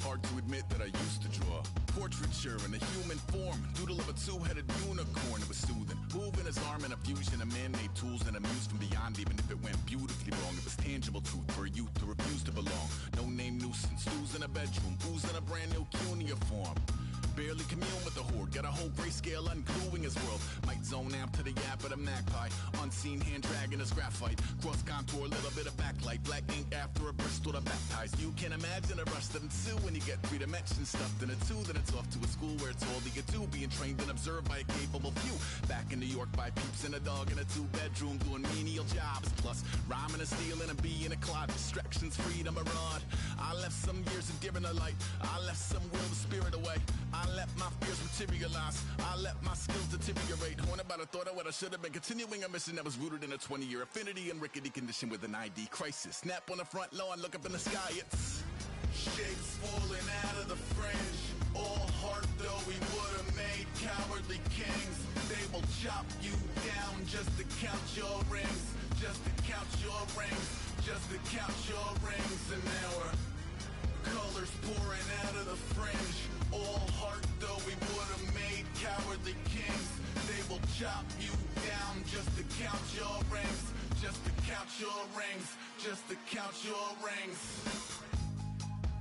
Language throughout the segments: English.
hard to admit that I used to draw. Portraiture in a human form, doodle of a two-headed unicorn. It was soothing, moving his arm in a fusion of man-made tools and amused from beyond. Even if it went beautifully wrong, it was tangible truth for a youth to refuse to belong. No-name nuisance, stews in a bedroom, oozing a brand new cuneiform. Barely commune with the horde, got a whole grayscale ungluing his world. Might zone amp to the yap of the magpie, unseen hand dragging his graphite. Cross contour, little bit of backlight, black ink after a Bristol to baptize. You can imagine a rush that ensue when you get 3 dimensions stuffed in a 2. Then it's off to a school where it's all that you do, being trained and observed by a capable few. Back in New York by peeps and a dog in a 2-bedroom doing menial jobs. Plus rhyming and stealing, a bee in a cloud, distractions, freedom, a rod. I left some years of deer in the light, I left some will the spirit away. I let my fears materialize, I let my skills deteriorate. Haunted by the thought of what I should have been, continuing a mission that was rooted in a 20-year affinity and rickety condition with an ID crisis. Snap on the front lawn, look up in the sky, it's shapes falling out of the fringe. All heart though we would've made cowardly kings. They will chop you down just to count your rings, just to count your rings, just to count your rings. And now we're colors pouring out of the fringe. All heart though we would've made cowardly kings. They will chop you down just to count your rings, just to count your rings, just to count your rings.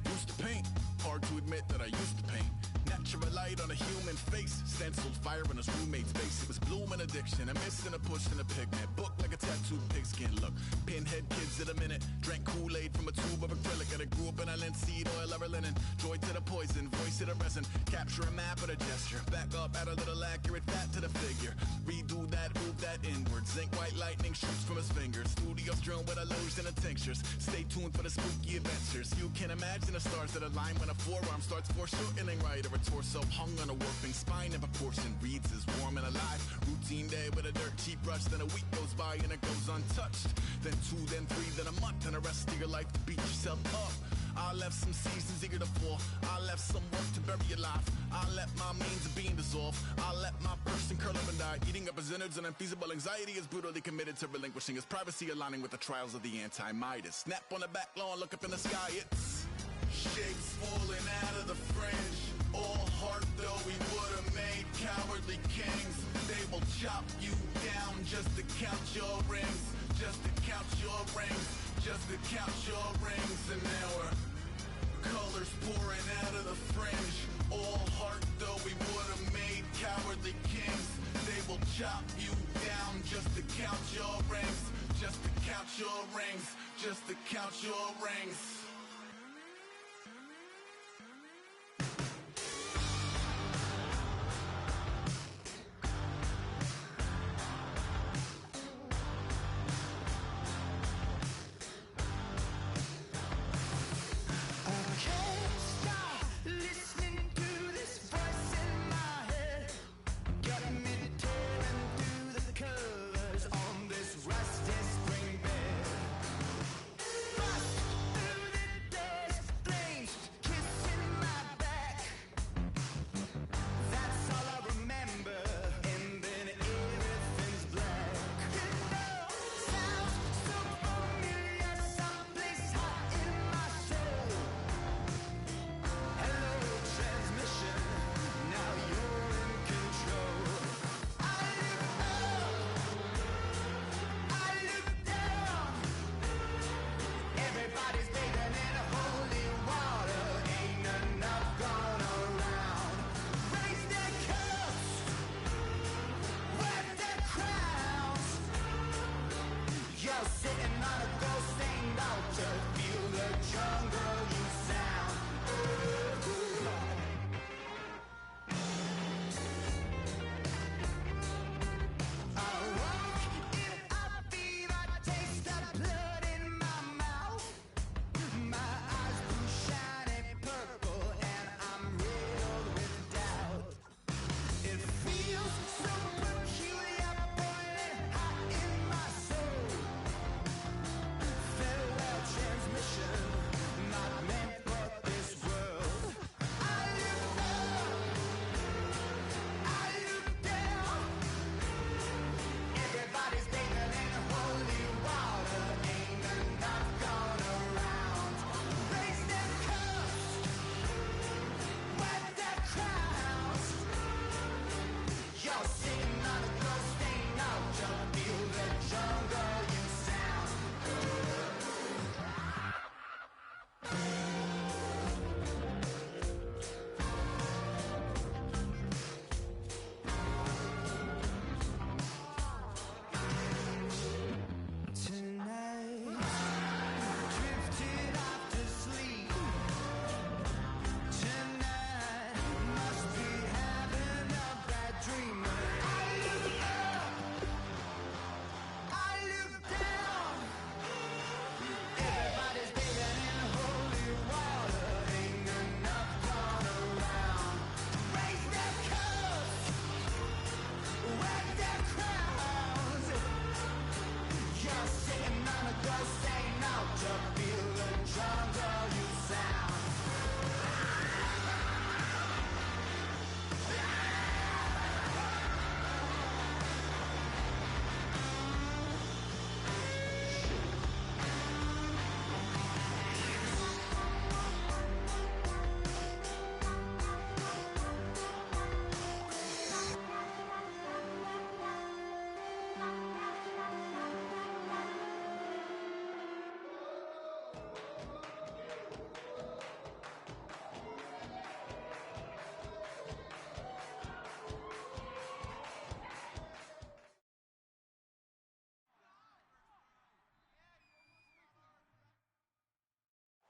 Used to paint, hard to admit that I used to paint. Natural light on a human face, stenciled fire in his roommate's face. It was blooming addiction, a miss and a push and a pigment. Book like a tattooed pigskin look. Pinhead kids in a minute, drank Kool-Aid from a tube of acrylic. And I grew up in a linseed oil ever linen. Joy to the poison, voice to the resin. Capture a map of a gesture, back up, add a little accurate fat to the figure. Redo that, move that inward. Zinc white lightning shoots from his fingers. Studio strewn with illusion and tinctures. Stay tuned for the spooky adventures. You can imagine the stars that align when a forearm starts foreshortening right, or a torso hung on a warping spine in proportion. Reads as warm and alive. Routine day with a dirt cheap brush. Then a week goes by and it goes untouched. Then 2, then 3, then a month, and the rest of your life to beat yourself up. I left some seasons eager to fall. I left some work to bury your life. I let my means of being dissolve. I let my person curl up and die, eating up his innards. And unfeasible anxiety is brutally committed to relinquishing his privacy, aligning with the trials of the anti-Midas. Snap on the back lawn, look up in the sky, it's shapes falling out of the fringe. All heart though we would've made cowardly kings. They will chop you down just to count your rings, just to count your rings, just to count your rings. And now we're colors pouring out of the fringe. All heart though we would've made cowardly kings. They will chop you down just to count your rings, just to count your rings, just to count your rings. Rusty spring bed. Bust through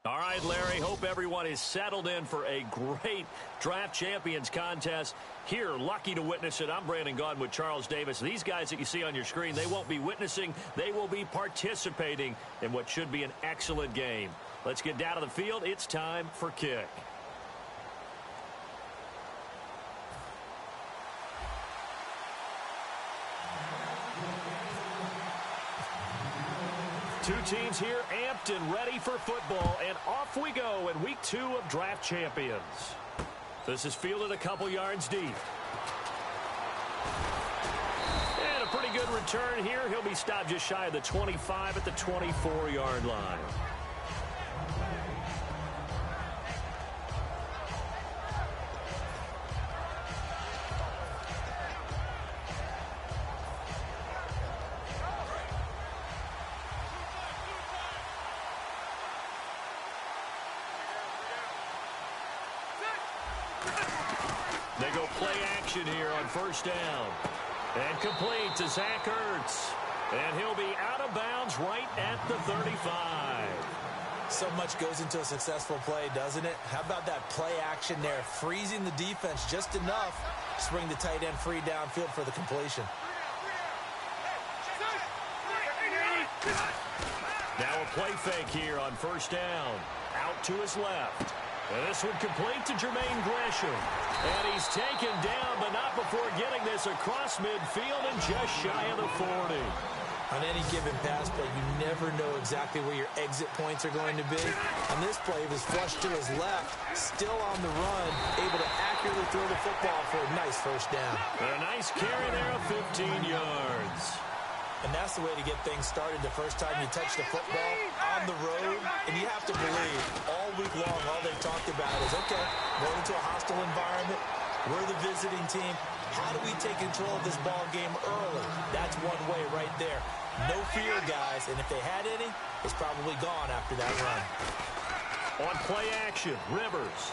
All right, Larry, hope everyone is settled in for a great Draft Champions contest. Here, lucky to witness it. I'm Brandon Gaudin with Charles Davis. These guys that you see on your screen, they won't be witnessing. They will be participating in what should be an excellent game. Let's get down to the field. It's time for kick. Two teams here amped and ready for football, and off we go in week 2 of Draft Champions. This is fielded a couple yards deep. And a pretty good return here. He'll be stopped just shy of the 25 at the 24-yard line. They go play action here on first down. And complete to Zach Ertz. And he'll be out of bounds right at the 35. So much goes into a successful play, doesn't it? How about that play action there? Freezing the defense just enough to bring the tight end free downfield for the completion. Now a play fake here on first down. Out to his left. And this one complete to Jermaine Gresham. And he's taken down, but not before getting this across midfield and just shy of the 40. On any given pass play, you never know exactly where your exit points are going to be. On this play, he was flushed to his left, still on the run, able to accurately throw the football for a nice first down. And a nice carry there of 15 yards. And that's the way to get things started the first time you touch the football on the road. And you have to believe all week long, all they've talked about is, okay, going into a hostile environment, we're the visiting team. How do we take control of this ball game early? That's one way right there. No fear, guys. And if they had any, it's probably gone after that run. On play action, Rivers.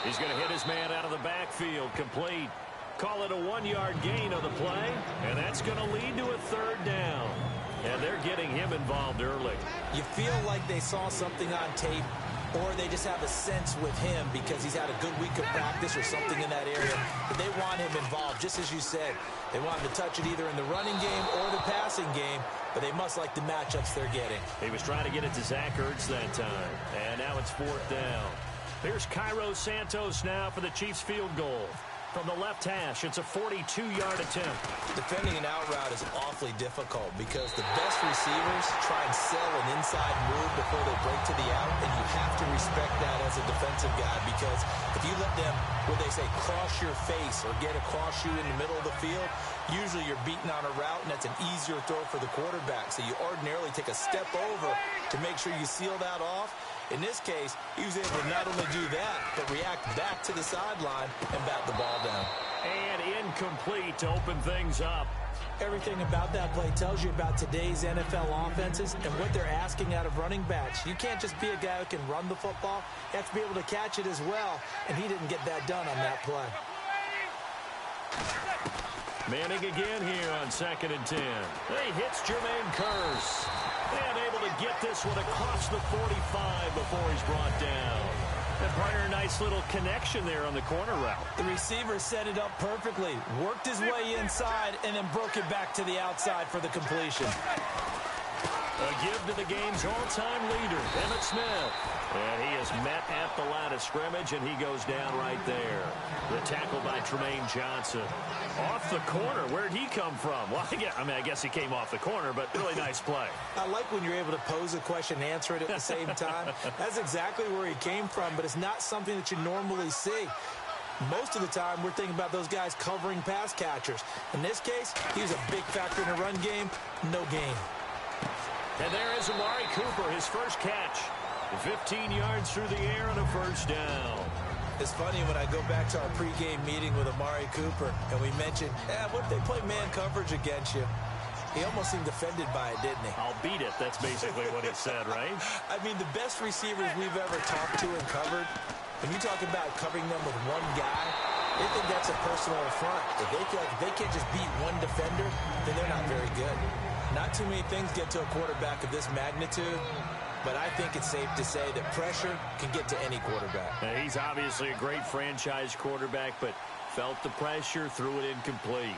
He's going to hit his man out of the backfield, complete. Call it a 1-yard gain on the play, and that's going to lead to a third down. And they're getting him involved early. You feel like they saw something on tape, or they just have a sense with him because he's had a good week of practice or something in that area. But they want him involved, just as you said. They want him to touch it either in the running game or the passing game, but they must like the matchups they're getting. He was trying to get it to Zach Ertz that time, and now it's 4th down. Here's Cairo Santos now for the Chiefs field goal. From the left hash, it's a 42-yard attempt. Defending an out route is awfully difficult because the best receivers try and sell an inside move before they break to the out, and you have to respect that as a defensive guy because if you let them, what they say, cross your face or get across you in the middle of the field, usually you're beaten on a route, and that's an easier throw for the quarterback. So you ordinarily take a step over to make sure you seal that off. In this case, he was able to not only do that, but react back to the sideline and bat the ball down. And incomplete to open things up. Everything about that play tells you about today's NFL offenses and what they're asking out of running backs. You can't just be a guy who can run the football. You have to be able to catch it as well, and he didn't get that done on that play. Manning again here on 2nd and 10. He hits Jermaine Kearse. And able to get this one across the 45 before he's brought down. And partner, a nice little connection there on the corner route. The receiver set it up perfectly, worked his way inside, and then broke it back to the outside for the completion. A give to the game's all-time leader, Emmitt Smith. And he is met at the line of scrimmage, and he goes down right there. The tackle by Tremaine Johnson. Off the corner. Where'd he come from? Well, I guess he came off the corner, but really nice play. I like when you're able to pose a question and answer it at the same time. That's exactly where he came from, but it's not something that you normally see. Most of the time, we're thinking about those guys covering pass catchers. In this case, he was a big factor in the run game. No gain. And there is Amari Cooper, his first catch. 15 yards through the air on a first down. It's funny when I go back to our pregame meeting with Amari Cooper, and we mentioned, what if they play man coverage against you? He almost seemed offended by it, didn't he? I'll beat it. That's basically what he said, right? I mean, the best receivers we've ever talked to and covered, when you talk about covering them with one guy, they think that's a personal affront. If they feel like if they can't just beat one defender, then they're not very good. Not too many things get to a quarterback of this magnitude, but I think it's safe to say that pressure can get to any quarterback. He's obviously a great franchise quarterback, but felt the pressure, threw it incomplete.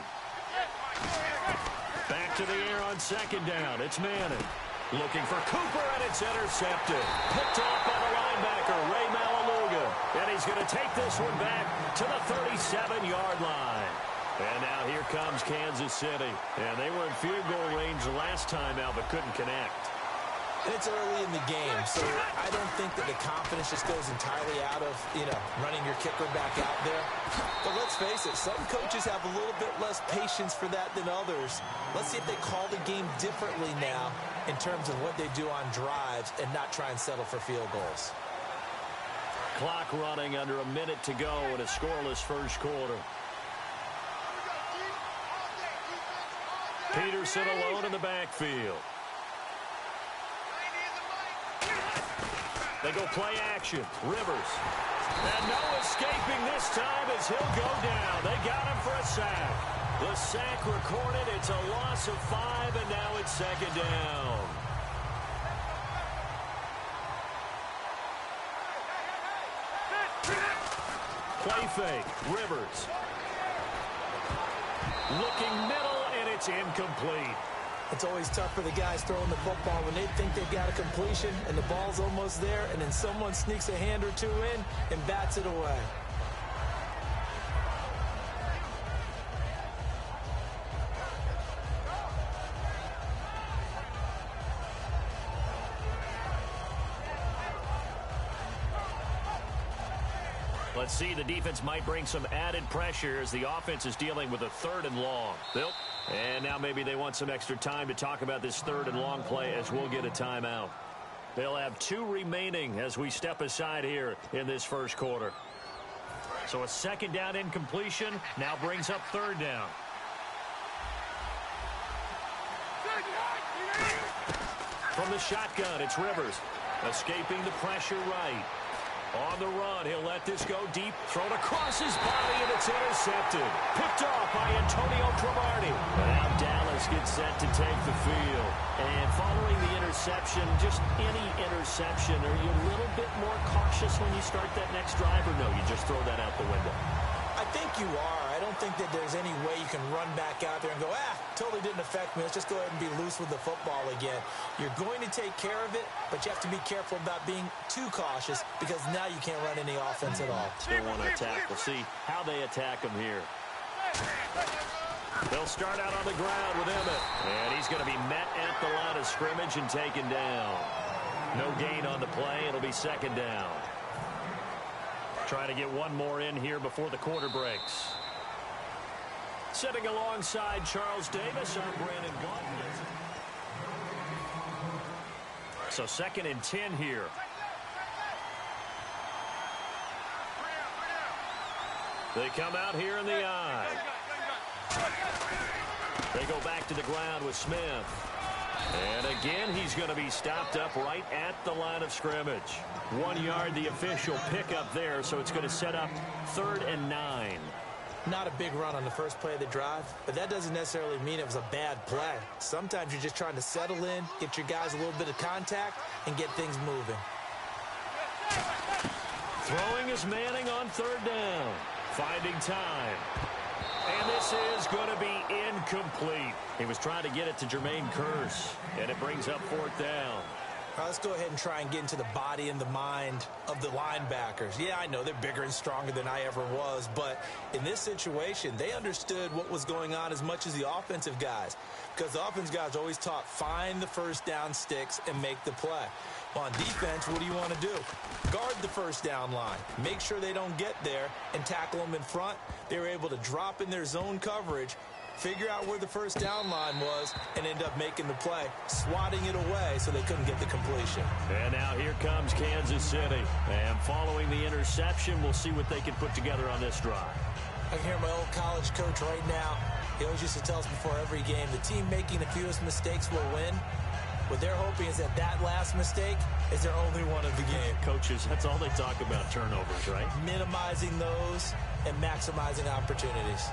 Back to the air on second down. It's Manning. Looking for Cooper, and it's intercepted. Picked off by the linebacker, Ray Malaluga. And he's going to take this one back to the 37-yard line. And now here comes Kansas City. And they were in field goal range last time out, but couldn't connect. And it's early in the game, so I don't think that the confidence just goes entirely out of, running your kicker back out there. But let's face it, some coaches have a little bit less patience for that than others. Let's see if they call the game differently now in terms of what they do on drives and not try and settle for field goals. Clock running, under a minute to go in a scoreless first quarter. Peterson alone in the backfield. They go play action. Rivers. And no escaping this time as he'll go down. They got him for a sack. The sack recorded. It's a loss of 5, and now it's second down. Play fake. Rivers. Looking middle, and it's incomplete. It's always tough for the guys throwing the football when they think they've got a completion and the ball's almost there, and then someone sneaks a hand or two in and bats it away. Let's see, the defense might bring some added pressure as the offense is dealing with a 3rd and long. And now maybe they want some extra time to talk about this 3rd and long play as we'll get a timeout. They'll have 2 remaining as we step aside here in this first quarter. So a second down incompletion now brings up 3rd down. From the shotgun, it's Rivers. Escaping the pressure right. On the run, he'll let this go deep. Thrown across his body, and it's intercepted. Picked off by Antonio Cromartie. Now Dallas gets set to take the field. And following the interception, just any interception, are you a little bit more cautious when you start that next drive, or no, you just throw that out the window? I think you are. I don't think that there's any way you can run back out there and go, totally didn't affect me. Let's just go ahead and be loose with the football again. You're going to take care of it, but you have to be careful about being too cautious because now you can't run any offense at all. Still want to attack. We'll see how they attack him here. They'll start out on the ground with Emmett. And he's going to be met at the line of scrimmage and taken down. No gain on the play. It'll be second down. Trying to get one more in here before the quarter breaks. Sitting alongside Charles Davis, I'm Brandon Gaudin. So 2nd and 10 here. They come out here in the eye. They go back to the ground with Smith. And again, he's going to be stopped up right at the line of scrimmage. 1 yard, the official pickup there, so it's going to set up 3rd and 9. Not a big run on the first play of the drive, but that doesn't necessarily mean it was a bad play. Sometimes you're just trying to settle in, get your guys a little bit of contact, and get things moving. Throwing is Manning on 3rd down. Finding time. And this is going to be incomplete. He was trying to get it to Jermaine Kearse, and it brings up 4th down. All right, let's go ahead and try and get into the body and the mind of the linebackers. Yeah, I know they're bigger and stronger than I ever was, but in this situation, they understood what was going on as much as the offensive guys, because the offensive guys always taught find the first down sticks and make the play. Well, on defense, what do you want to do? Guard the first down line. Make sure they don't get there and tackle them in front. They were able to drop in their zone coverage, figure out where the first down line was, and end up making the play, swatting it away so they couldn't get the completion. And now here comes Kansas City. And following the interception, we'll see what they can put together on this drive. I can hear my old college coach right now. He always used to tell us before every game, the team making the fewest mistakes will win. What they're hoping is that that last mistake is their only one of the game. Coaches, that's all they talk about, turnovers, right? Minimizing those and maximizing opportunities.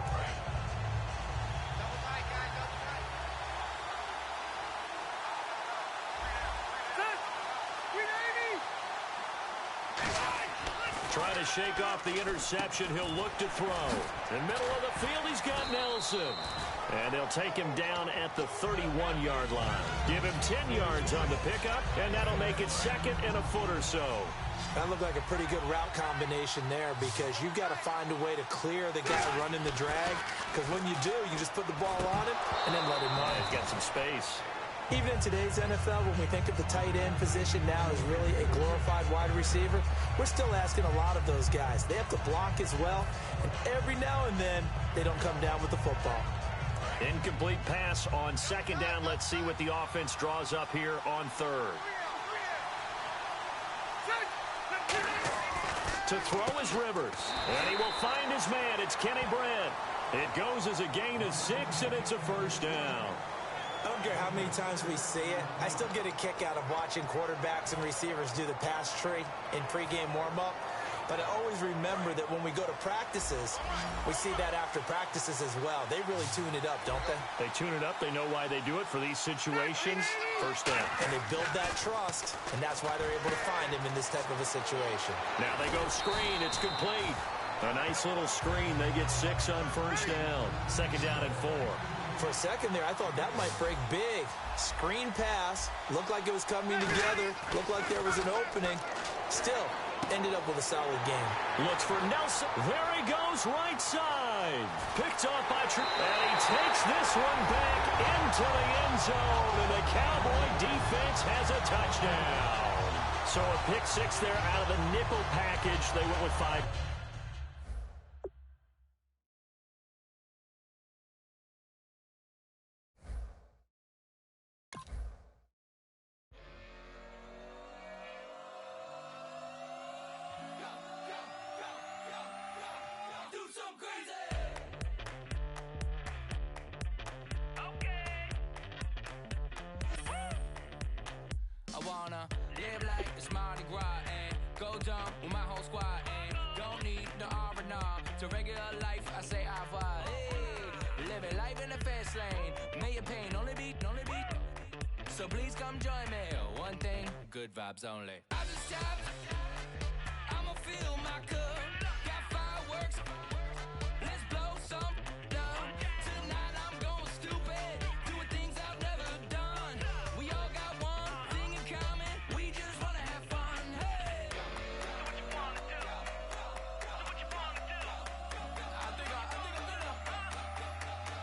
Trying to shake off the interception. He'll look to throw. In the middle of the field, he's got Nelson. And they'll take him down at the 31-yard line. Give him 10 yards on the pickup, and that'll make it second and a foot or so. That looked like a pretty good route combination there because you've got to find a way to clear the guy running the drag. Because when you do, you just put the ball on him and then let him run. He's got some space. Even in today's NFL, when we think of the tight end position now as really a glorified wide receiver, we're still asking a lot of those guys. They have to block as well, and every now and then, they don't come down with the football. Incomplete pass on second down. Let's see what the offense draws up here on third. To throw is Rivers. And he will find his man. It's Kenny Brent. It goes as a gain of 6, and it's a first down. I don't care how many times we see it. I still get a kick out of watching quarterbacks and receivers do the pass tree in pregame warm-up. But I always remember that when we go to practices, we see that after practices as well. They really tune it up, don't they? They tune it up. They know why they do it for these situations. First down. And they build that trust, and that's why they're able to find him in this type of a situation. Now they go screen. It's complete. A nice little screen. They get 6 on first down. Second down and 4. For a second there, I thought that might break big. Screen pass. Looked like it was coming together. Looked like there was an opening. Still, ended up with a solid game. Looks for Nelson. There he goes, right side. Picked off by and he takes this one back into the end zone. And the Cowboy defense has a touchdown. So a pick 6 there out of the nickel package. They went with 5. Good vibes only. I just tapped. I'ma fill my cup. Got fireworks. Let's blow some down. Tonight I'm going stupid. Doing things I've never done. We all got one thing in common. We just wanna have fun. Hey. Do what you wanna do. Do what you wanna do. I think I'm gonna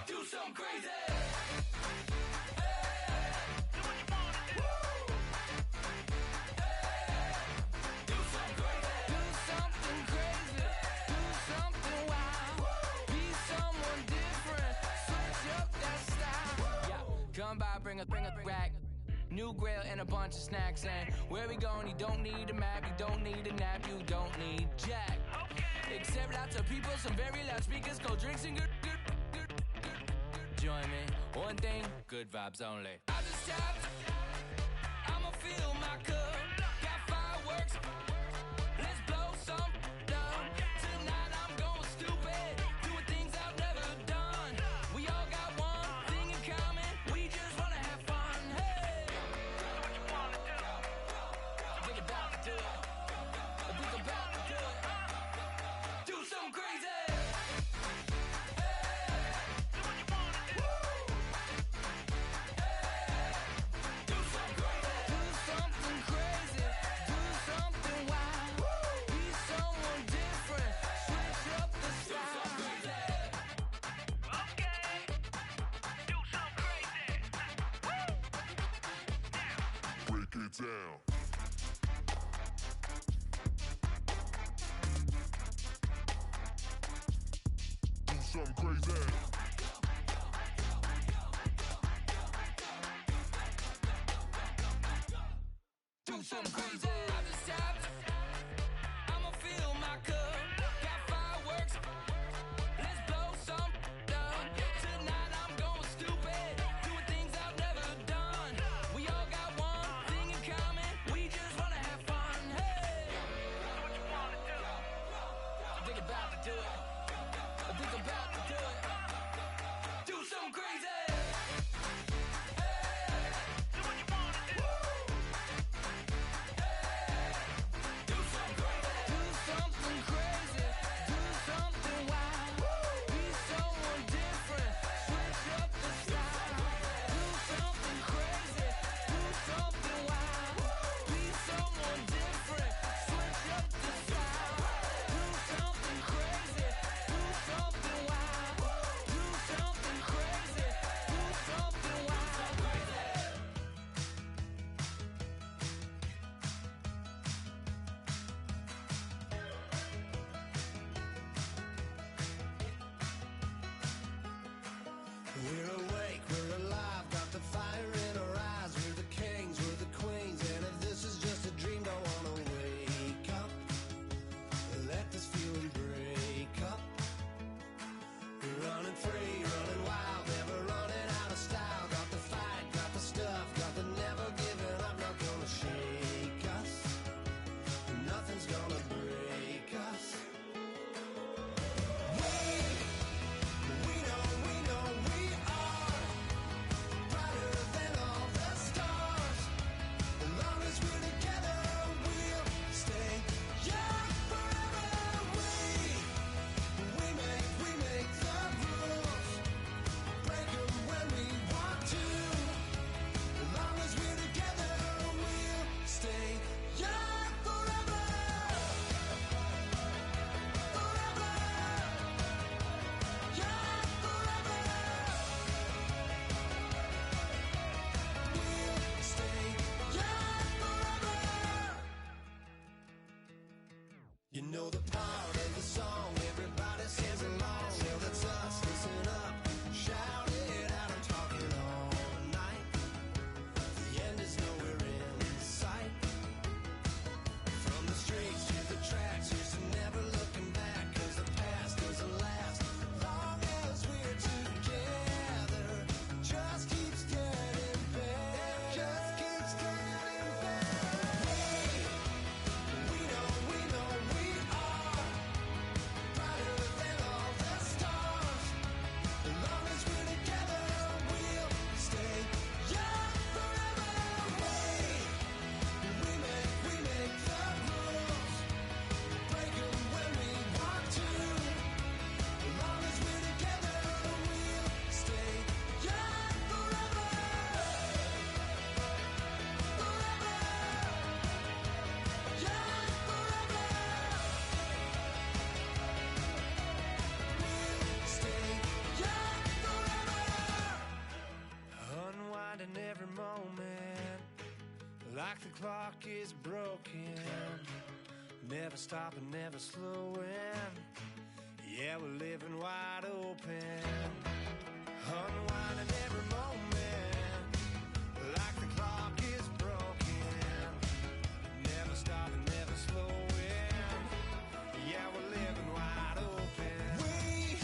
do something crazy. Bring a rack, new grill and a bunch of snacks. And where we going, you don't need a map, you don't need a nap, you don't need jack. Okay. Except lots of people, some very loud speakers, cold drinks and good. Join me, one thing, good vibes only. I just tapped, I'ma fill my cup. Got fireworks, let's blow some down. Tonight I'm going stupid, doing things I've never done. We all got one thing in common. We just wanna have fun, hey. Do what you wanna do. Think about to do it. Think about to do it. Do something crazy. Hey. Do what you wanna do. Hey. Do something crazy. Do something crazy. Do something wild. Be someone different. Switch up the style. Okay. Do something crazy. Break it down. Do something crazy. Do something crazy. I just tapped. I'ma fill my cup. Got fireworks. Let's blow some down. Tonight I'm going stupid. Doing things I've never done. We all got one thing in common. We just wanna have fun. Hey. Do what you wanna do. Think about to do it. Think about to do it. Do something crazy. Hey. Do what you wanna do. Do something crazy. Do something We're awake, we're alive, got the fire in our eyes. We're the kings, we're the queens, and if this is just a dream, don't wanna wake up. Let this feeling break up. We're running free, running wild, never running out of style. Got the fight, got the stuff, got the never giving up. Not gonna shake us, nothing's gonna break us. We know we are brighter than all the stars. As long as we're together, we'll stay young forever. We make the rules, break them when we want to. As long as we're together, we'll stay young forever. Forever. Young forever. We'll stay young forever. You know the part of the song everybody sings along. Well, that's us. Listen up, shout it out. I'm talking all night. The end is nowhere in sight. From the streets to the tracks, here's to never looking back. 'Cause the past doesn't last long as we're together. Just keeps getting better. Just keeps getting better. We know we are brighter than all the stars. As long as we're together, we'll stay young forever. We make the rules, break them when we want to. As long as we're together, we'll stay young forever. Forever. Young forever. We'll stay young forever. Unwinding every moment, like the clock is broken. Never stopping, never slowing. Yeah, we're living wide open. Unwinding every moment, like the clock is broken. Never stopping, never slowing. Yeah, we're living wide open. We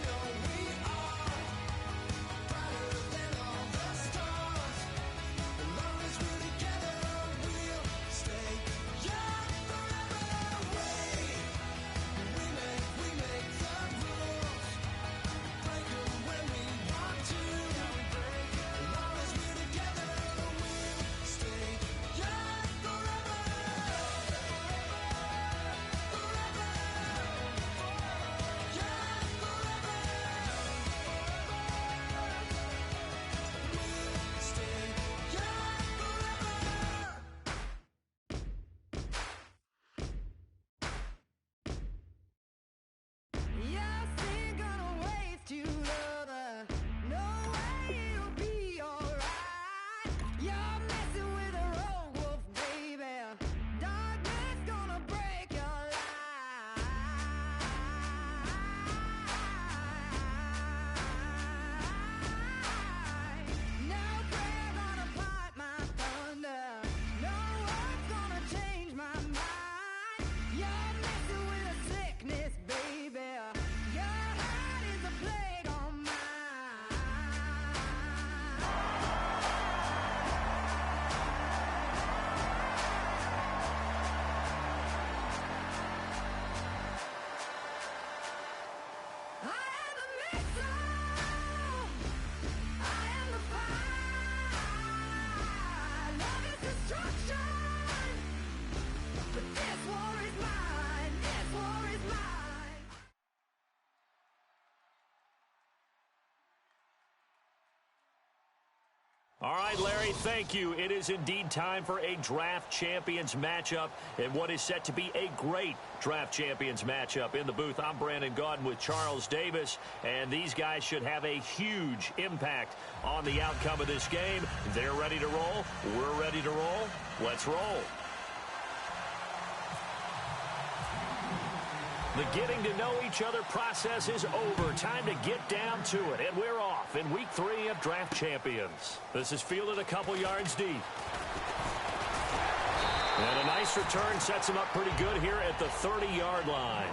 know we are brighter than all the stars. As long as we're together, we'll stay young forever. We make the rules, break them when we want to. As long as we're together, we'll stay young forever. Forever. Young forever. We'll stay young forever. You're still gonna waste you, lover. No way it'll be alright. You're messing with a rogue wolf, baby. Darkness gonna break your life. No prayer gonna part my thunder. No word's gonna change my mind. You're messing with a sickness, baby. Your heart is a plague on mine. I am the missile. I am the fire. Love is destruction. But this war is mine. This war is mine. All right, Larry, thank you. It is indeed time for a draft champions matchup and what is set to be a great draft champions matchup. In the booth, I'm Brandon Gaudin with Charles Davis, and these guys should have a huge impact on the outcome of this game. They're ready to roll. We're ready to roll. Let's roll. The getting to know each other process is over. Time to get down to it. And we're off in week 3 of Draft Champions. This is fielded a couple yards deep. And a nice return sets him up pretty good here at the 30-yard line.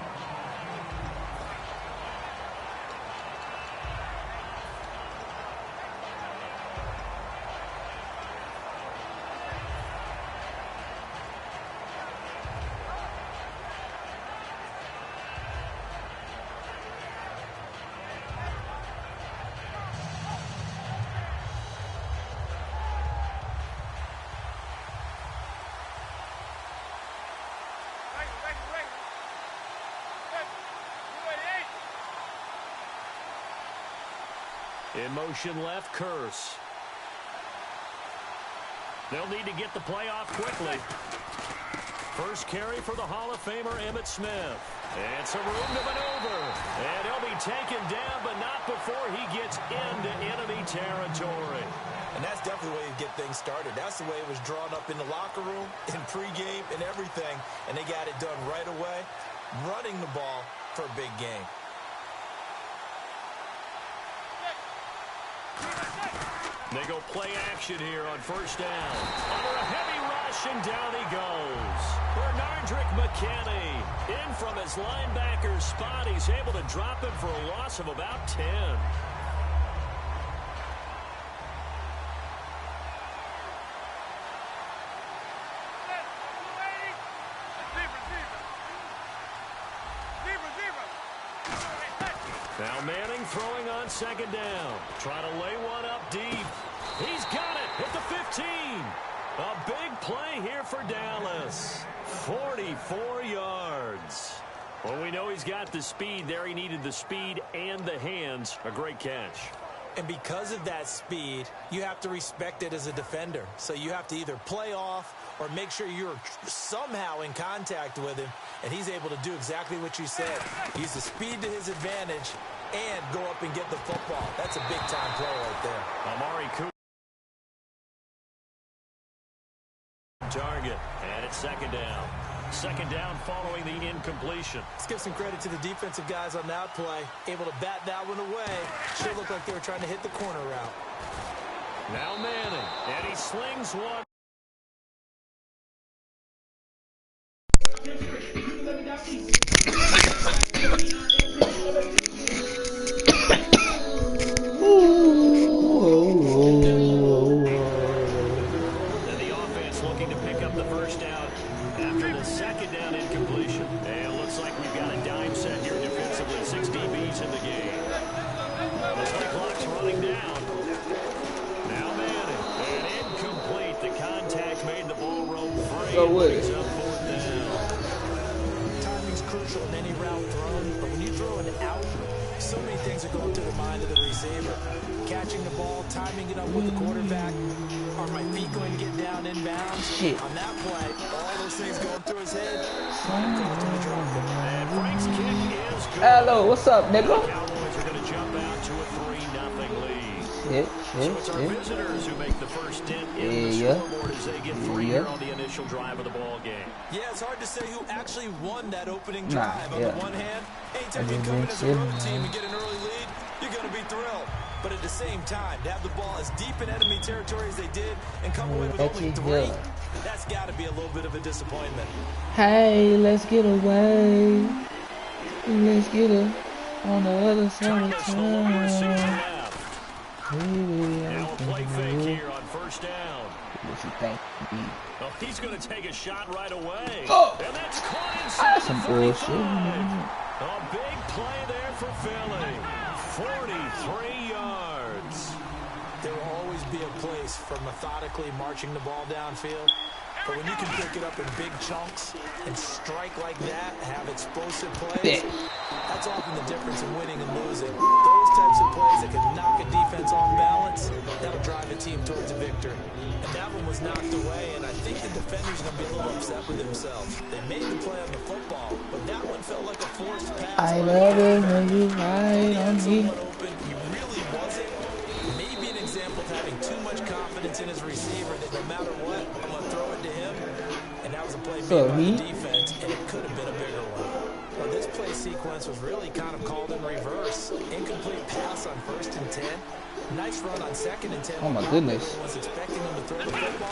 In motion left, Curse. They'll need to get the play off quickly. First carry for the Hall of Famer Emmitt Smith. And some room to maneuver. And he'll be taken down, but not before he gets into enemy territory. And that's definitely the way you get things started. That's the way it was drawn up in the locker room, in pregame, and everything. And they got it done right away, running the ball for a big game. They go play action here on first down. Under a heavy rush, and down he goes. Bernardrick McKinney in from his linebacker spot. He's able to drop him for a loss of about 10. Now Manning throwing on second down. Trying to lay one up deep. He's got it at the 15. A big play here for Dallas. 44 yards. Well, we know he's got the speed there. He needed the speed and the hands. A great catch. And because of that speed, you have to respect it as a defender. So you have to either play off or make sure you're somehow in contact with him, and he's able to do exactly what you said. Use the speed to his advantage and go up and get the football. That's a big-time play right there. Amari Cooper. Target, and it's second down. Second down following the incompletion. Let's give some credit to the defensive guys on that play. Able to bat that one away. Sure looked like they were trying to hit the corner route. Now Manning, and he slings one. Timing's crucial in any route thrown, but when you throw it out, so many things are going through the mind of the receiver. Catching the ball, timing it up with the quarterback. Are my feet going to get down inbounds? Shit. On that play, all those things going through his head. And Frank's kick is good. Hello, what's up, nigga? The Cowboys are going to jump out to a 3-0 lead. So it's our visitors who make the first dent in the scoreboard as they get 3 here on the initial drive of the ball game. Yeah, it's hard to say who actually won that opening drive. On the one hand, anytime you come in as a road team and get an early lead, you're going to be thrilled. But at the same time, to have the ball as deep in enemy territory as they did and come away with only 3, that's got to be a little bit of a disappointment. Hey, let's get away. Let's get it on the other side of town. Now a play fake here on first down. What's he think? Oh, he's going to take a shot right away. Oh! And that's caught inside Some the 35. bullshit. A big play there for Philly. 43 yards. There will always be a place for methodically marching the ball downfield. But when you can pick it up in big chunks and strike like that, have explosive plays, that's often the difference in winning and losing. Those types of plays that can knock a defense off balance, that'll drive a team towards a victory. And that one was knocked away, and I think the defenders are going to be a little upset with themselves. They made the play on the football, but that one felt like a forced pass. I love it when you ride on me. He really wasn't. Maybe an example of having too much confidence in his receiver that no matter what, I'm going to throw it to him. And that was a play made by the defense, and it could have been a bigger one. Well, this play play sequence was really kind of called in reverse. Incomplete pass on 1st and 10. Nice run on 2nd and 10. Oh my goodness. Was expecting him to throw the football.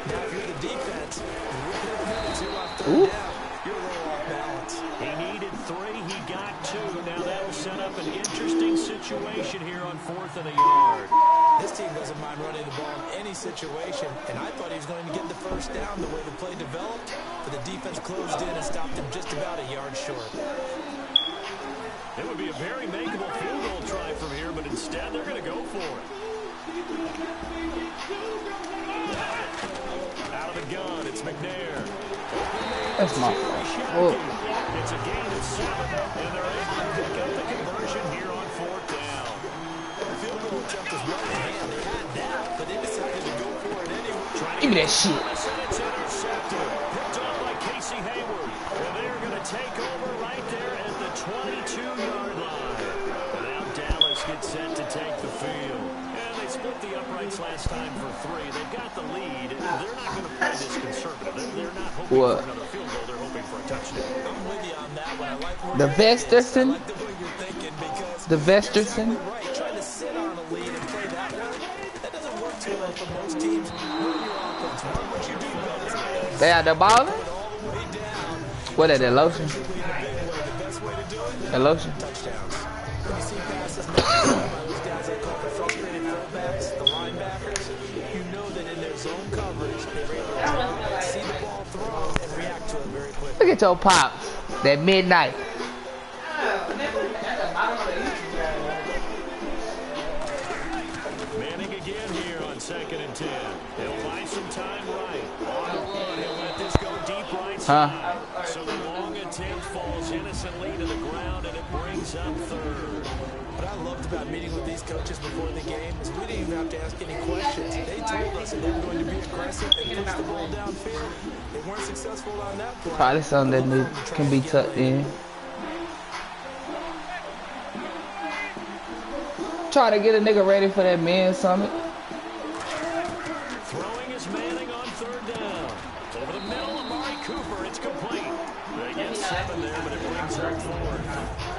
Now if you're the defense, you're on 3rd Ooh. down. You're a little off balance. He needed 3, he got 2. Now that'll set up an interesting situation here on 4th and a yard. This team doesn't mind running the ball in any situation, and I thought he was going to get the 1st down the way the play developed, but the defense closed in and stopped him just about a yard short. It would be a very makeable field goal try from here, but instead they're going to go for it. Out of the gun, it's McNair. That's my fault. It's a gain of 7, and they're able to pick up the conversion here on 4th down. The field goal attempt was well in hand. They had that, but they decided to go for it anyway. Give me that shit. It's intercepted. Picked off by Casey Hayward. And they're going to take over right there at the 22-yard line. And now Dallas gets set to take the field. And they split the uprights last time for 3. They've got the lead. They're not going to play this conservative. They're not hoping for another field goal. They're hoping for a touchdown. I'm with you on that one. I like where The Vesterson. I like the way you're thinking because The Vesterson. right, trying to sit on a lead and play that way, that doesn't work too well for most teams. Run your offense, run what you do best. They out there balling? All the way down. What is that, lotion? The best way to do it, That lotion? touchdowns. When you see passes made by those guys they call the frustrated fullbacks, the linebackers, you know that in their zone coverage, they're able to see the ball thrown and react to it very quickly. Look at your pops. That midnight. Manning again here on 2nd and 10. He'll buy some time right. On the run, he'll let this go deep right side. So the long attempt falls innocently to the ground, and it brings up 3rd. What I loved about meeting with these coaches before the game is we didn't even have to ask any questions. They told us that they were going to be aggressive and push the ball downfield. They weren't successful on that play. Probably something that can be tucked in. Try to get a nigga ready for that man summit. Throwing is Manning on 3rd down. Over the middle, Amari Cooper. It's complete. They get 7 there, but it brings up 4th.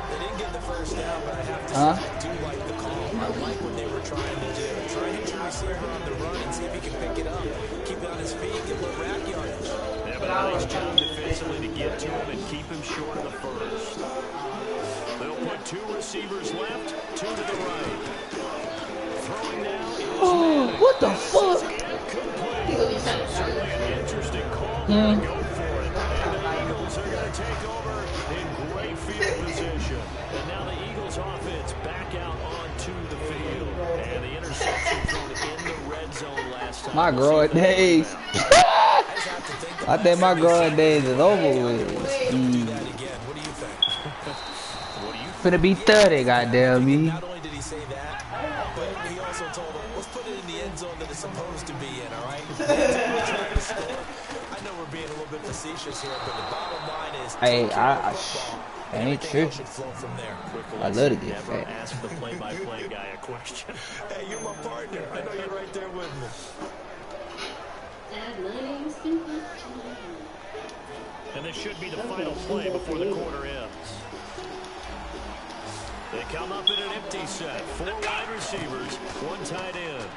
They didn't get the 1st down, but I have to say I do like the call. I like what they were trying to do. Try to hit your receiver on the run and see if he can pick it up. Keep it on his feet, get a little rack yardage. They have a nice job defensively to get to him and keep him short of the 1st. They'll put 2 receivers left, 2 to the right. Throwing now is Oh, what the fuck? certainly an interesting call. They're going to go for it. And the Eagles are going to take over in great field position. And now the Eagles offense back out onto the field. And the interception thrown in the red zone last time. My growing days. I think my growing days is over with. Finna be 30, goddamn me. Not only did he say that, but he also told him, let's put it in the end zone that it's supposed to be in, all right? I know we're being a little bit facetious here, but the bottom line is, Hey, I ain't true. should flow from there. I love to get Never fat. ask the play-by-play guy a question. Hey, you're my partner. I know you're right there with me. And this should be the final play before the quarter ends. They come up in an empty set. 4 wide receivers, 1 tight end.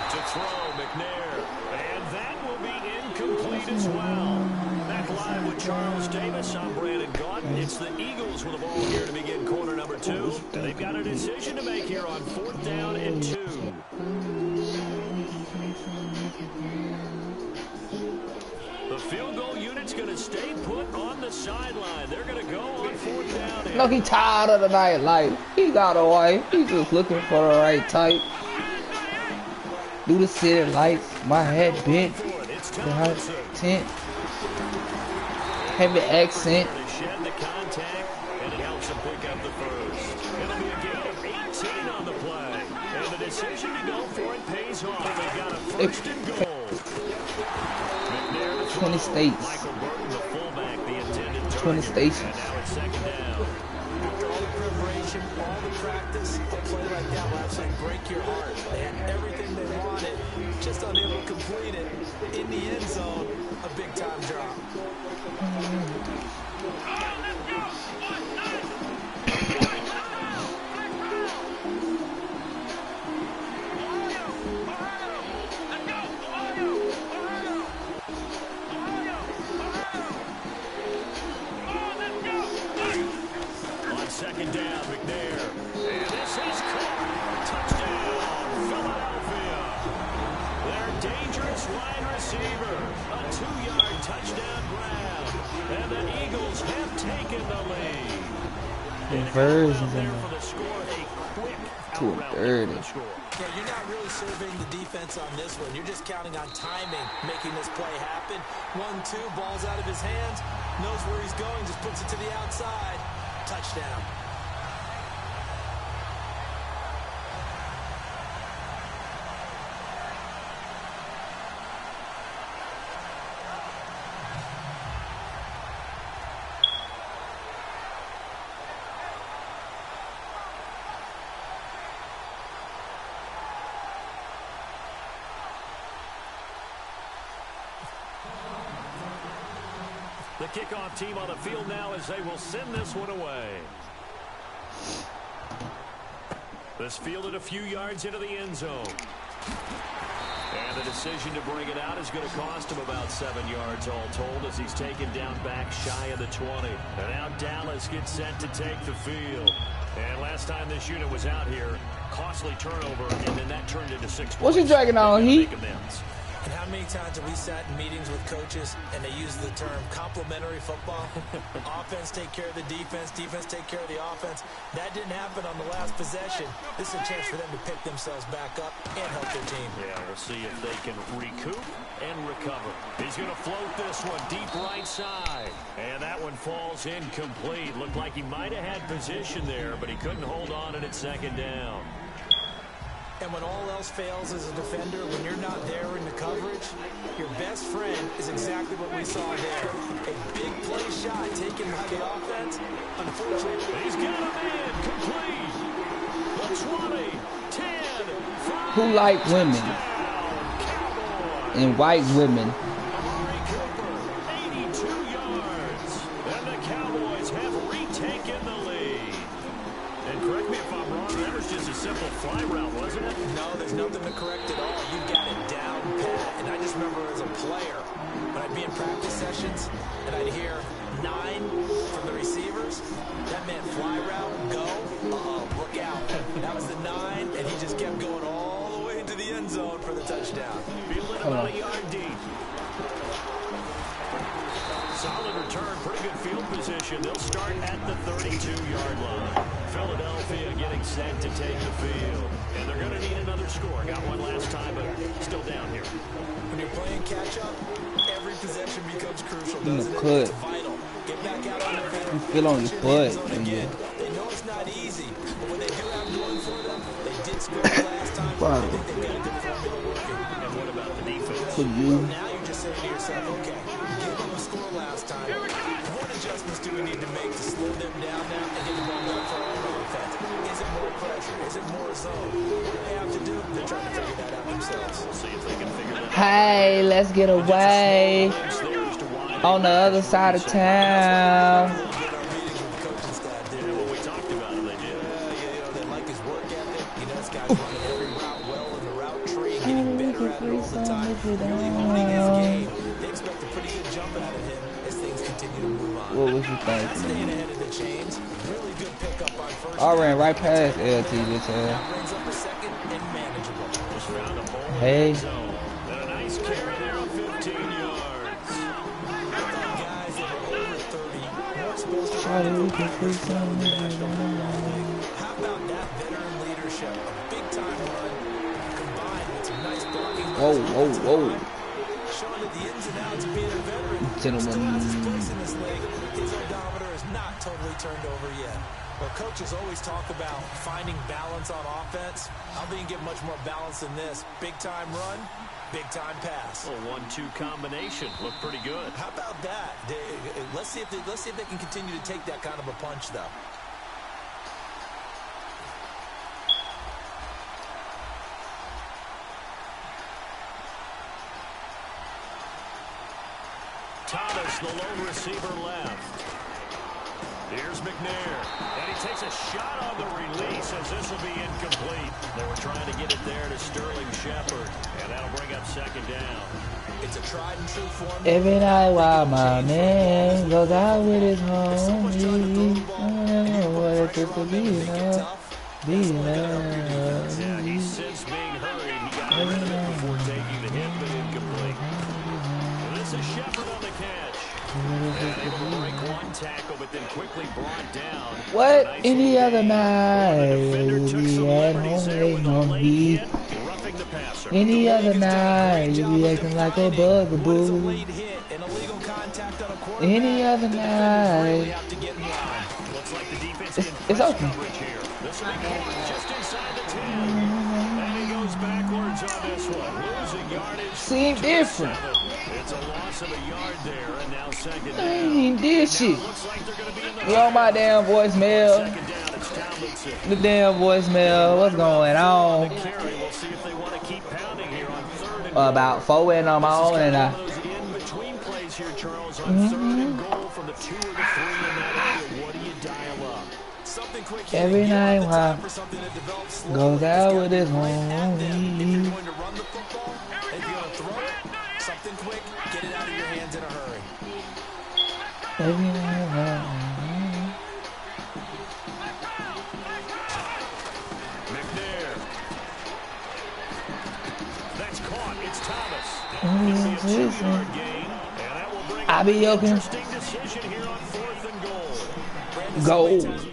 To throw, McNair. And that will be incomplete as well. Back live with Charles Davis. I'm Brandon Gaudin. It's the Eagles with the ball here to begin quarter number 2. And they've got a decision to make here on 4th down and 2. The field goal unit's going to stay put on the sideline. They're going to go on 4th down. Look, he tired of the night. Like, he got a wife. He just looking for the right type. Do the city lights. My head bent. The hot tent. Heavy accent. They shed the contact, and it helps them pick up the 1st. It'll be a gain of 18 on the play. And the decision to go for it pays off. They've got a 1st and goal. 20 states. Michael Burton, the fullback, the intended 20 target. stations. And now it's 2nd down. After all the preparation, all the practice, a play like that will actually break your heart. They had everything they wanted, just unable to complete it. In the end zone, a big-time drop. Cowboys have taken the lead. Conversions in For the score, a quick 230. Yeah, you're not really surveying the defense on this one. You're just counting on timing, making this play happen. 1-2, ball's out of his hands. Knows where he's going, just puts it to the outside. Touchdown. The kickoff team on the field now as they will send this one away. This fielded a few yards into the end zone. And the decision to bring it out is going to cost him about 7 yards all told as he's taken down back shy of the 20. And now Dallas gets set to take the field. And last time this unit was out here, costly turnover, and then that turned into 6 points. What's he dragging on, Heat? And how many times have we sat in meetings with coaches and they use the term complementary football? Offense take care of the defense, defense take care of the offense. That didn't happen on the last possession. This is a chance for them to pick themselves back up and help their team. Yeah, we'll see if they can recoup and recover. He's going to float this one deep right side. And that one falls incomplete. Looked like he might have had position there, but he couldn't hold on and it's second down. And when all else fails as a defender, when you're not there in the coverage, your best friend is exactly what we saw there. A big play shot taken by the offense. Unfortunately, he's got a man complete. The 20, 10, 5. Who like women and white women? 82 yards. And the Cowboys have retaken the lead. And correct me if I'm wrong, that was just a simple fly route, wasn't it? No, there's nothing to correct at all. You got it down pat. And I just remember as a player, when I'd be in practice sessions and I'd hear 9 from the receivers, that meant fly route, go, look out. That was the 9, and he just kept going all the way into the end zone for the touchdown. Fielded about a yard deep. Solid return, pretty good field position. They'll start at the 32-yard line. Philadelphia getting set to take the field. And they're going to need another score. Got one last time, but still down here. When you're playing catch-up, every possession becomes crucial, doesn't it? Could. It's vital. Get back out on the field. You feel on your foot. Again. They know it's not easy, but when they do have going for them, they did score the last time. I think they've got a good formula working. And what about the defense? For you. Now you're just saying to yourself, okay, give them a score last time. What adjustments do we need to make to slow them down now and get the ball up for our offense? Is it more pressure? Is it more zone? What do they have to do? They're trying to figure that out themselves. We'll see if they can figure that out. Hey, let's get away on the other side of town. What was you thinking? I ran right past LT just Hey. And a nice carry there on 15 yards. Guys that are over 30 weren't supposed to How do we get free some? How about that veteran leadership? A big-time run combined with some nice blocking. Whoa. Showing that the ins and outs of being a veteran Gentlemen. still has his place in this league. His odometer is not totally turned over yet. Well, coaches always talk about finding balance on offense. I don't think you get much more balance than this. Big-time run, big-time pass. A 1-2 combination. Looked pretty good. How about that? Let's see if they can continue to take that kind of a punch, though. Thomas, the lone receiver left. Here's McNair, and he takes a shot on the release as this will be incomplete. They were trying to get it there to Sterling Shepard, and that'll bring up second down. It's a tried and true formula. Every night while my man goes out with his homies, what if it's a Yeah, he's since being hurried. He got rid of it before taking the hit, but incomplete. And this is Shepard on the catch. And able to break one tackle. but then quickly brought down. What? Nice Any other night, defender took we some at liberties home there with waiting a on late me. hit, roughing the passer. Any other night, you be Of acting like a defining what is a bugaboo. late hit and illegal contact on a quarterback. Any other The defenders really night. have to get in line. Looks like the defense It's in press open. coverage here. This will be caught just inside the 10. And he goes backwards on this one. Losing yardage. Seem different. It's a loss of a yard there, and now second I down. ain't did shit. Looks like they're going to be in the You on my damn voicemail? second down. It's Tomlinson. The damn voicemail. What's going on? Carry. We'll see if they want to keep pounding here on third and About 4 and I'm on and I. those in-between plays here, Charles, on third and goal from the 2 or the 3 in that area. What do you dial up? Something quick Every hitting. night You want the time while for something to develop slowly. goes It's out gotta with be his right at them. If you're homie. going to run the football, if you're going to throw it, something quick, get it out of your hands in a hurry. Every night while. McNair. That's caught. It's Thomas. Mm, It'll be a 2-yard listen. gain, and that will bring I up be an open. interesting decision here on fourth and goal. Go.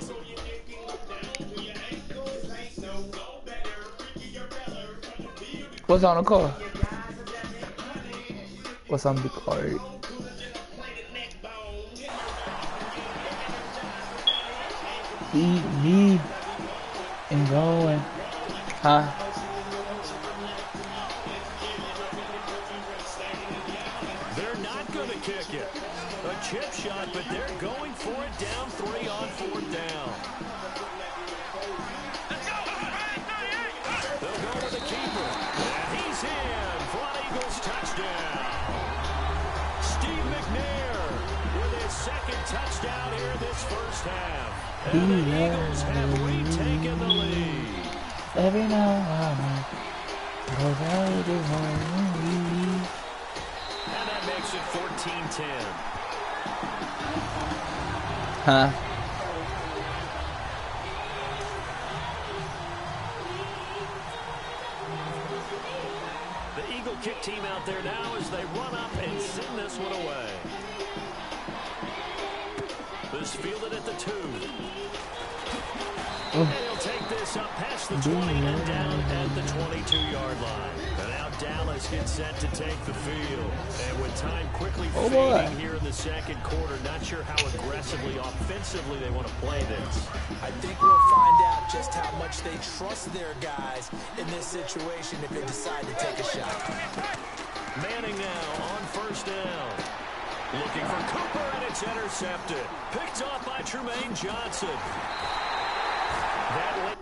What's on the car? What's on the car? Eat me and going, huh? They're not going to kick it. A chip shot, but they're going for it down 3 on fourth down. They'll go to the keeper. And he's in for an Eagles touchdown. Steve McNair with his second touchdown here this first half. And the Eagles have retaken the lead. Every now and then goes out with his homie. And that makes it 14-10. Huh? The Eagle kick team out there now as they run up and send this one away. This fielded at the 2. And he'll take this up past the 20 and down at the 22-yard line. And now Dallas gets set to take the field. And with time quickly fading here in the second quarter, not sure how aggressively, offensively they want to play this. I think we'll find out just how much they trust their guys in this situation if they decide to take a shot. Manning now on first down. Looking for Cooper, and it's intercepted. Picked off by Tremaine Johnson. That